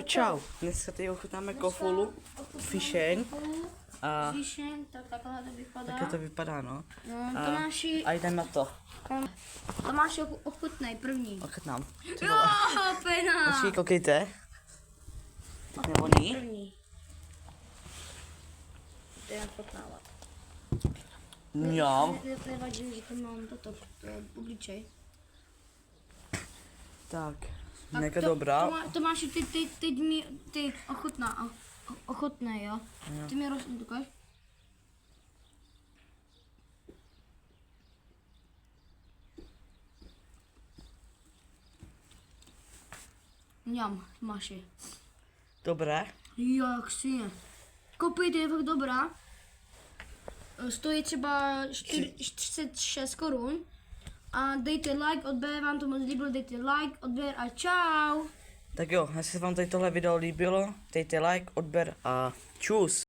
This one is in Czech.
Čau. Dneska tady ochutnáme kofolu, fišeň. Fišeň, tak takhle to vypadá. Takhle to vypadá, no. No, Tomáši, A jdem na to. Tomáši ochutnej první. Ochutnám. Jo, pena. Počkej, koukejte. Nebo ní? První. To je potnávat. Mňam. Nevadí, že to mám toto, obličej. Tak, mega dobrá. Tomáši, ty ochutnej, jo? Ty mi ukáž. Mňam, Tomáši. Dobré. Jo, jak svině. Koupejte, je fakt dobrá. Stojí třeba 46 korun. A dejte like, odběr, vám to moc líbilo, dejte like, odběr a čau. Tak jo, jestli se vám tady tohle video líbilo, dejte like, odběr a čus.